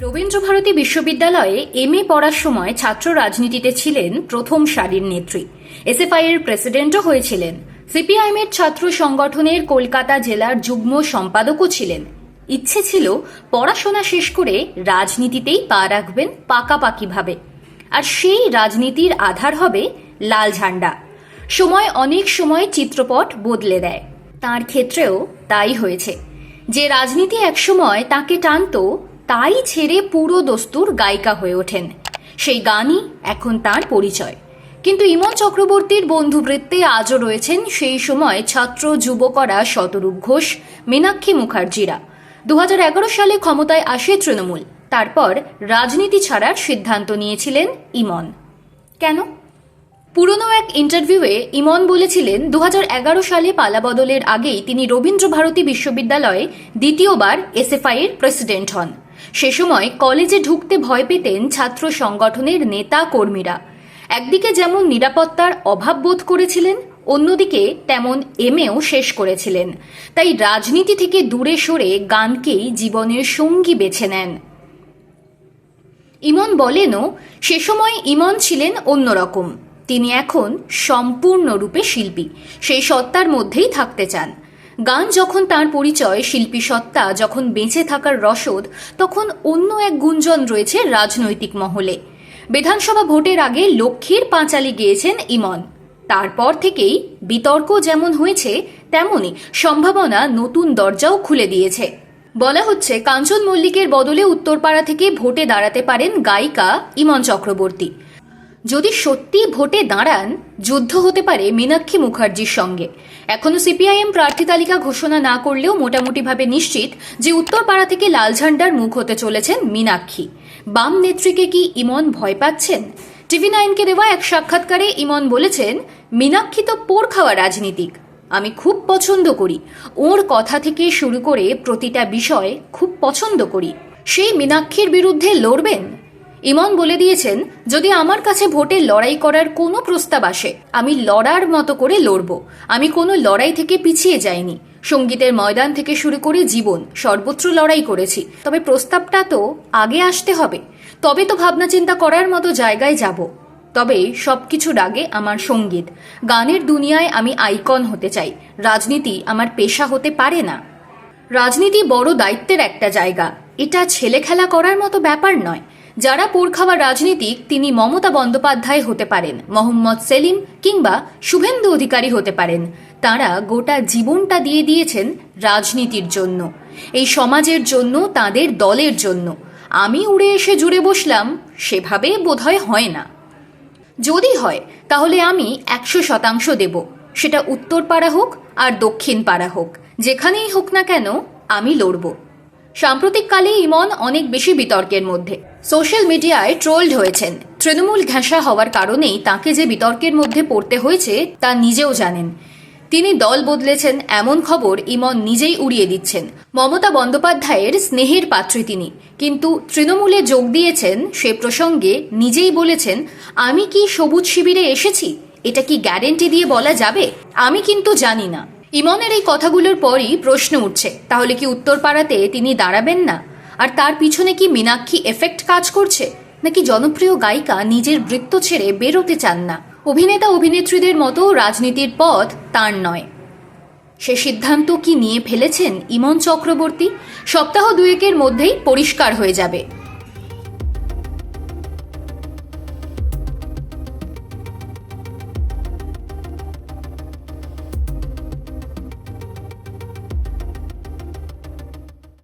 রবীন্দ্রভারতী বিশ্ববিদ্যালয়ে এমএ পড়ার সময় ছাত্র রাজনীতিতে ছিলেন প্রথম সারির নেত্রী। এসএফআই এর প্রেসিডেন্টও হয়েছিলেন। সিপিআইএম এর ছাত্র সংগঠনের কলকাতা জেলার যুগ্ম সম্পাদকও ছিলেন। ইচ্ছে ছিল পড়াশোনা শেষ করে রাজনীতিতেই পা রাখবেন পাকাপাকিভাবে, আর সেই রাজনীতির আধার হবে লাল ঝান্ডা। অনেক সময় চিত্রপট বদলে দেয়, তার ক্ষেত্রেও তাই হয়েছে। যে রাজনীতি একসময় তাকে টানতো, তাই ছেড়ে পুরো দস্তুর গায়িকা হয়ে ওঠেন। সেই গানই এখন তার পরিচয়। কিন্তু ইমন চক্রবর্তীর বন্ধুবৃত্তে আজও রয়েছেন সেই সময় ছাত্র যুবকরা শতরূপ ঘোষ, মীনাক্ষী মুখার্জিরা। 2011 সালে ক্ষমতায় আসে তৃণমূল। তারপর রাজনীতি ছাড়ার সিদ্ধান্ত নিয়েছিলেন ইমন। কেন? পুরনো এক ইন্টারভিউয়ে ইমন বলেছিলেন 2011 সালে পালাবদলের আগেই তিনি রবীন্দ্রভারতী বিশ্ববিদ্যালয়ে দ্বিতীয়বার এসএফআই এর প্রেসিডেন্ট হন। সে সময় কলেজে ঢুকতে ভয় পেতেন ছাত্র সংগঠনের নেতা কর্মীরা। একদিকে যেমন নিরাপত্তার অভাব বোধ করেছিলেন, অন্যদিকে তেমন এমএও শেষ করেছিলেন। তাই রাজনীতি থেকে দূরে সরে গানকেই জীবনের সঙ্গী বেছে নেন। ইমন বলেনও, সে সময় ইমন ছিলেন অন্যরকম। তিনি এখন সম্পূর্ণরূপে শিল্পী, সেই সত্তার মধ্যেই থাকতে চান। গান যখন তার পরিচয়, শিল্পী সত্তা যখন বেঁচে থাকার রসদ, তখন অন্য এক গুঞ্জন রয়েছে রাজনৈতিক মহলে। বিধানসভা ভোটের আগে লক্ষ্মীর পাঁচালী গেয়েছেন ইমন। তারপর থেকেই বিতর্ক যেমন হয়েছে, তেমনি সম্ভাবনা নতুন দরজাও খুলে দিয়েছে। বলা হচ্ছে কাঞ্চন মল্লিকের বদলে উত্তরপাড়া থেকে ভোটে দাঁড়াতে পারেন গায়িকা ইমন চক্রবর্তী। যদি সত্যি ভোটে দাঁড়ান, যুদ্ধ হতে পারে মীনাক্ষী মুখার্জির সঙ্গে। এখনো সিপিআইএম প্রার্থী তালিকা ঘোষণা না করলেও মোটামুটিভাবে নিশ্চিত যে উত্তরপাড়া থেকে লাল ঝান্ডার মুখ হতে চলেছেন মীনাক্ষী। বাম নেত্রীকে কি ইমন ভয় পাচ্ছেন? TV9কে দেওয়া এক সাক্ষাৎকারে ইমন বলেছেন, মীনাক্ষী তো পোড় খাওয়া রাজনীতিক, আমি খুব পছন্দ করি। ওর কথা থেকে শুরু করে প্রতিটা বিষয় খুব পছন্দ করি। সেই মীনাক্ষীর বিরুদ্ধে লড়বেন? ইমন বলে দিয়েছেন, যদি আমার কাছে ভোটে লড়াই করার কোনো প্রস্তাব আসে, আমি লড়ার মতো করে লড়ব। আমি কোনো লড়াই থেকে পিছিয়ে যাইনি। সঙ্গীতের ময়দান থেকে শুরু করে জীবন সর্বত্র লড়াই করেছি। তবে প্রস্তাবটা তো আগে আসতে হবে, তবে তো ভাবনা চিন্তা করার মতো জায়গায় যাব। তবে সবকিছুর আগে আমার সঙ্গীত, গানের দুনিয়ায় আমি আইকন হতে চাই। রাজনীতি আমার পেশা হতে পারে না। রাজনীতি বড় দায়িত্বের একটা জায়গা, এটা ছেলে খেলা করার মতো ব্যাপার নয়। যারা পোড়খাওয়া রাজনীতিক, তিনি মমতা বন্দ্যোপাধ্যায় হতে পারেন, মোহাম্মদ সেলিম কিংবা শুভেন্দু অধিকারী হতে পারেন। তারা গোটা জীবনটা দিয়ে দিয়েছেন রাজনীতির জন্য, এই সমাজের জন্য, তাদের দলের জন্য। আমি উড়ে এসে জুড়ে বসলাম, সেভাবে বোধহয় হয় না। যদি হয় তাহলে আমি 100% দেব। সেটা উত্তরপাড়া হোক আর দক্ষিণ পাড়া হোক, যেখানেই হোক না কেন আমি লড়ব। সাম্প্রতিককালে ইমন অনেক বেশি বিতর্কের মধ্যে। সোশ্যাল মিডিয়ায় ট্রোলড হয়েছেন। তৃণমূল ঘেঁষা হওয়ার কারণেই তাকে যে বিতর্কের মধ্যে পড়তে হয়েছে তা নিজেও জানেন। তিনি দল বদলেছেন এমন খবর ইমন নিজেই উড়িয়ে দিচ্ছেন। মমতা বন্দ্যোপাধ্যায়ের স্নেহের পাত্রী তিনি, কিন্তু তৃণমূলে যোগ দিয়েছেন সে প্রসঙ্গে নিজেই বলেছেন, আমি কি সবুজ শিবিরে এসেছি এটা কি গ্যারেন্টি দিয়ে বলা যাবে? আমি কিন্তু জানি না। ইমনের এই কথাগুলোর পরই প্রশ্ন উঠছে, তাহলে কি উত্তরপাড়াতে তিনি দাঁড়াবেন না? আর তার পিছনে কি মীনাক্ষী এফেক্ট কাজ করছে, নাকি জনপ্রিয় গায়িকা নিজের বৃত্ত ছেড়ে বেরোতে চান না? অভিনেতা অভিনেত্রীদের মতো রাজনীতির পথ তার নয়। সে সিদ্ধান্ত কি নিয়ে ফেলেছেন ইমন চক্রবর্তী? সপ্তাহ দুয়েকের মধ্যেই পরিষ্কার হয়ে যাবে।